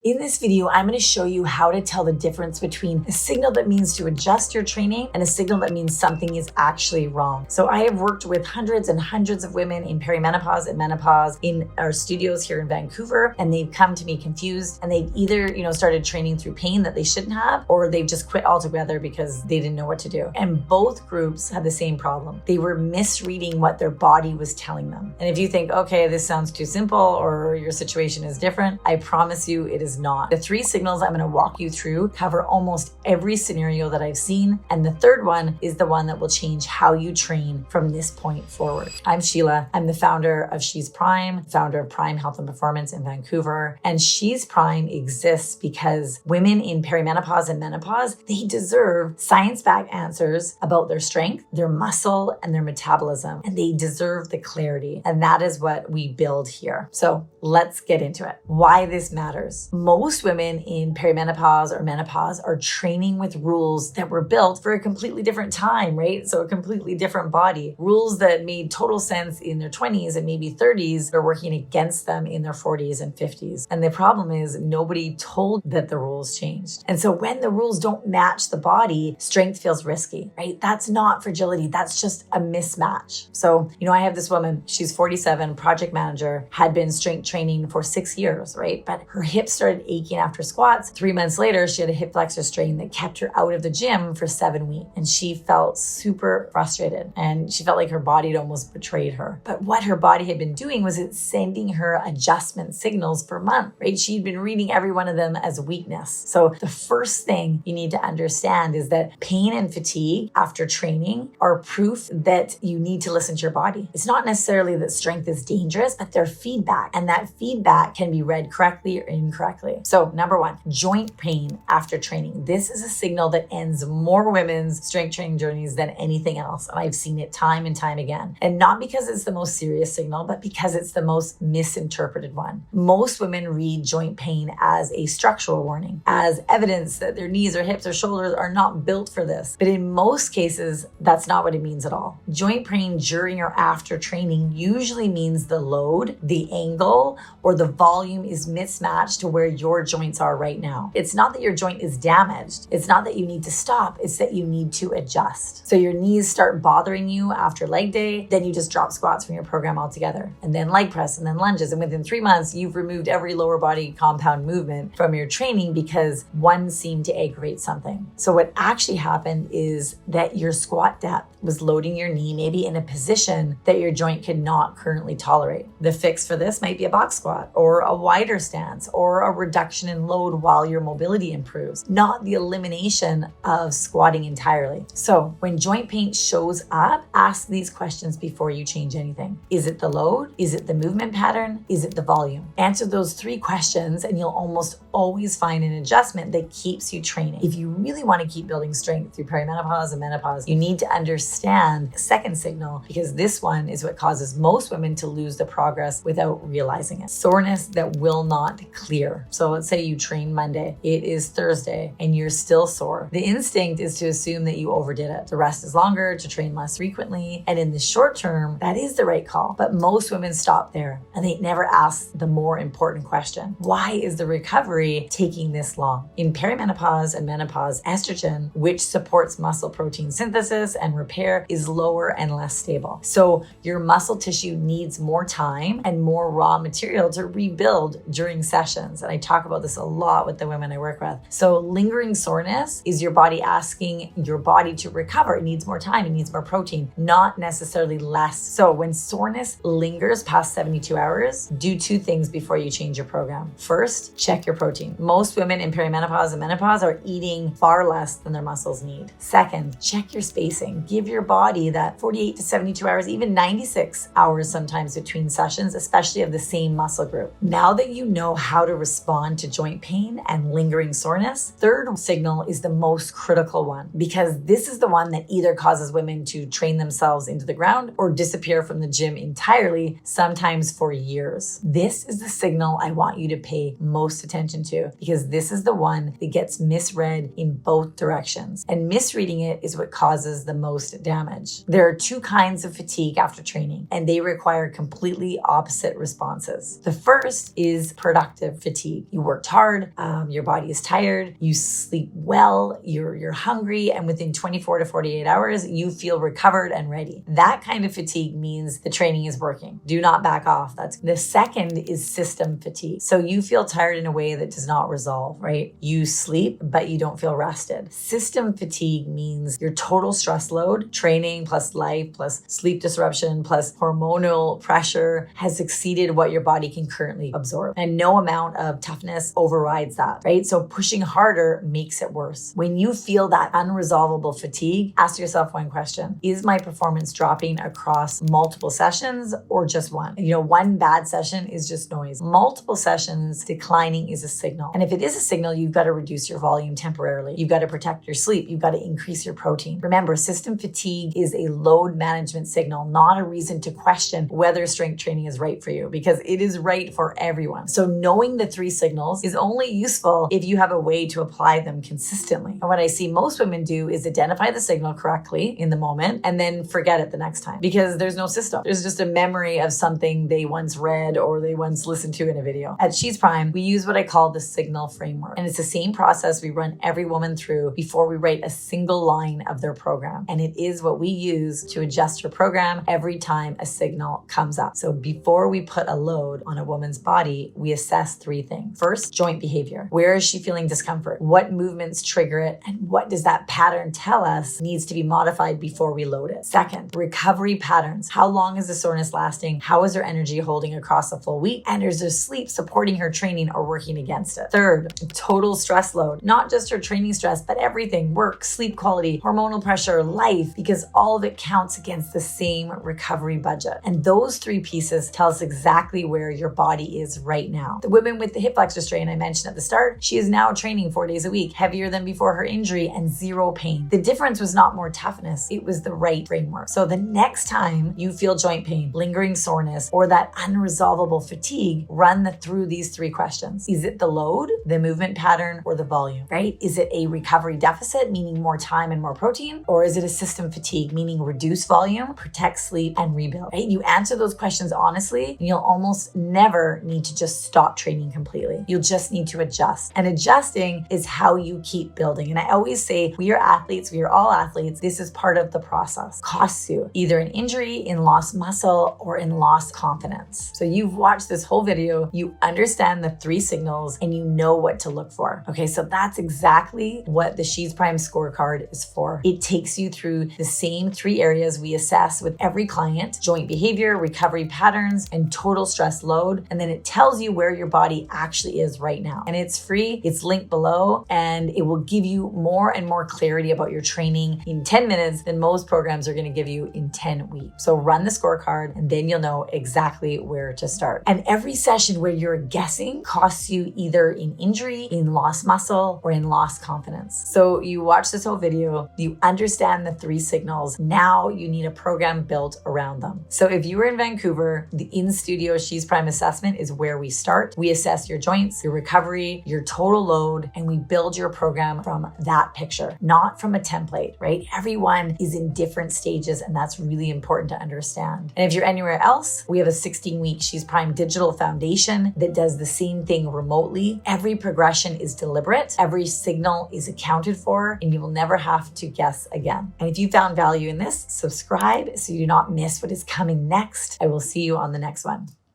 In this video, I'm going to show you how to tell the difference between a signal that means to adjust your training and a signal that means something is actually wrong. So I have worked with hundreds and hundreds of women in perimenopause and menopause in our studios here in Vancouver, and they've come to me confused, and they've either, started training through pain that they shouldn't have, or they've just quit altogether because they didn't know what to do. And both groups had the same problem. They were misreading what their body was telling them. And if you think, okay, this sounds too simple or your situation is different, I promise you it is not. The three signals I'm going to walk you through cover almost every scenario that I've seen. And the third one is the one that will change how you train from this point forward. I'm Sheila. I'm the founder of She's Prime, founder of Prime Health and Performance in Vancouver. And She's Prime exists because women in perimenopause and menopause, they deserve science-backed answers about their strength, their muscle, and their metabolism. And they deserve the clarity. And that is what we build here. So let's get into it. Why this matters. Most women in perimenopause or menopause are training with rules that were built for a completely different time, right? So a completely different body. Rules that made total sense in their 20s and maybe 30s are working against them in their 40s and 50s. And the problem is nobody told that the rules changed. And so when the rules don't match the body, strength feels risky, right? That's not fragility. That's just a mismatch. So, I have this woman, she's 47, project manager, had been strength training for 6 years, right? But her hips started aching after squats. 3 months later, she had a hip flexor strain that kept her out of the gym for 7 weeks. And she felt super frustrated and she felt like her body had almost betrayed her. But what her body had been doing was it's sending her adjustment signals for months, right? She'd been reading every one of them as weakness. So the first thing you need to understand is that pain and fatigue after training are proof that you need to listen to your body. It's not necessarily that strength is dangerous, but they're feedback, and that feedback can be read correctly or incorrectly. So number one, joint pain after training. This is a signal that ends more women's strength training journeys than anything else. And I've seen it time and time again. And not because it's the most serious signal, but because it's the most misinterpreted one. Most women read joint pain as a structural warning, as evidence that their knees or hips or shoulders are not built for this. But in most cases, that's not what it means at all. Joint pain during or after training usually means the load, the angle, or the volume is mismatched to where your joints are right now. It's not that your joint is damaged. It's not that you need to stop. It's that you need to adjust. So your knees start bothering you after leg day, then you just drop squats from your program altogether, and then leg press, and then lunges. And within 3 months, you've removed every lower body compound movement from your training because one seemed to aggravate something. So what actually happened is that your squat depth was loading your knee maybe in a position that your joint could not currently tolerate. The fix for this might be a box squat or a wider stance or a reduction in load while your mobility improves, not the elimination of squatting entirely. So when joint pain shows up, ask these questions before you change anything. Is it the load? Is it the movement pattern? Is it the volume? Answer those 3 questions and you'll almost always find an adjustment that keeps you training. If you really want to keep building strength through perimenopause and menopause, you need to understand the second signal, because this one is what causes most women to lose the progress without realizing it. Soreness that will not clear. So let's say you train Monday, it is Thursday, and you're still sore. The instinct is to assume that you overdid it. The rest is longer, to train less frequently. And in the short term, that is the right call. But most women stop there and they never ask the more important question. Why is the recovery taking this long? In perimenopause and menopause, estrogen, which supports muscle protein synthesis and repair, is lower and less stable. So your muscle tissue needs more time and more raw material to rebuild during sessions. And I talk about this a lot with the women I work with. So lingering soreness is your body asking your body to recover. It needs more time, it needs more protein, not necessarily less. So when soreness lingers past 72 hours, do 2 things before you change your program. First, check your protein. Most women in perimenopause and menopause are eating far less than their muscles need. Second, check your spacing. Give your body that 48 to 72 hours, even 96 hours sometimes between sessions, especially of the same muscle group. Now that you know how to respond to joint pain and lingering soreness, third signal is the most critical one, because this is the one that either causes women to train themselves into the ground or disappear from the gym entirely, sometimes for years. This is the signal I want you to pay most attention to, because this is the one that gets misread in both directions. And misreading it is what causes the most damage. There are 2 kinds of fatigue after training, and they require completely opposite responses. The first is productive fatigue. fatigue. You worked hard, your body is tired, you sleep well, you're hungry, and within 24 to 48 hours, you feel recovered and ready. That kind of fatigue means the training is working. Do not back off. The second is system fatigue. So you feel tired in a way that does not resolve, right? You sleep, but you don't feel rested. System fatigue means your total stress load, training plus life plus sleep disruption plus hormonal pressure has exceeded what your body can currently absorb. And no amount of toughness overrides that, right? So pushing harder makes it worse. When you feel that unresolvable fatigue, ask yourself one question. Is my performance dropping across multiple sessions or just one? One bad session is just noise. Multiple sessions declining is a signal. And if it is a signal, you've got to reduce your volume temporarily. You've got to protect your sleep. You've got to increase your protein. Remember, system fatigue is a load management signal, not a reason to question whether strength training is right for you, because it is right for everyone. So knowing the 3 signals is only useful if you have a way to apply them consistently. And what I see most women do is identify the signal correctly in the moment and then forget it the next time because there's no system. There's just a memory of something they once read or they once listened to in a video. At She's Prime, we use what I call the signal framework. And it's the same process we run every woman through before we write a single line of their program. And it is what we use to adjust her program every time a signal comes up. So before we put a load on a woman's body, we assess 3 things. First, joint behavior. Where is she feeling discomfort? What movements trigger it? And what does that pattern tell us needs to be modified before we load it? Second, recovery patterns. How long is the soreness lasting? How is her energy holding across a full week? And is her sleep supporting her training or working against it? Third, total stress load. Not just her training stress, but everything: work, sleep quality, hormonal pressure, life, because all of it counts against the same recovery budget. And those 3 pieces tell us exactly where your body is right now. The woman with the hip flexor strain I mentioned at the start, she is now training 4 days a week, heavier than before her injury and 0 pain. The difference was not more toughness, it was the right framework. So the next time you feel joint pain, lingering soreness, or that unresolvable fatigue, run through these 3 questions. Is it the load, the movement pattern, or the volume, right? Is it a recovery deficit, meaning more time and more protein? Or is it a system fatigue, meaning reduce volume, protect sleep, and rebuild, right? You answer those questions honestly, and you'll almost never need to just stop training completely. You'll just need to adjust. And adjusting is how you keep building. And I always say, we are athletes, we are all athletes. This is part of the process. Costs you either an injury, in lost muscle, or in lost confidence. So you've watched this whole video, you understand the 3 signals, and you know what to look for. Okay, so that's exactly what the She's Prime scorecard is for. It takes you through the same 3 areas we assess with every client: joint behavior, recovery patterns, and total stress load. And then it tells you where your body actually is right now. And it's free, it's linked below, and it will give you more and more clarity about your training in 10 minutes than most programs are going to give you in 10 weeks. So run the scorecard and then you'll know exactly where to start. And every session where you're guessing costs you either in injury, in lost muscle, or in lost confidence. So you watch this whole video, you understand the 3 signals. Now you need a program built around them. So if you were in Vancouver, the in-studio She's Prime assessment is where we start. We assess your joints, your recovery, your total load, and we build your program from that picture, not from a template, right? Everyone is in different stages, and that's really important to understand. And if you're anywhere else, we have a 16-week She's Prime digital foundation that does the same thing remotely. Every progression is deliberate, every signal is accounted for, and you will never have to guess again. And if you found value in this, subscribe so you do not miss what is coming next. I will see you on the next one.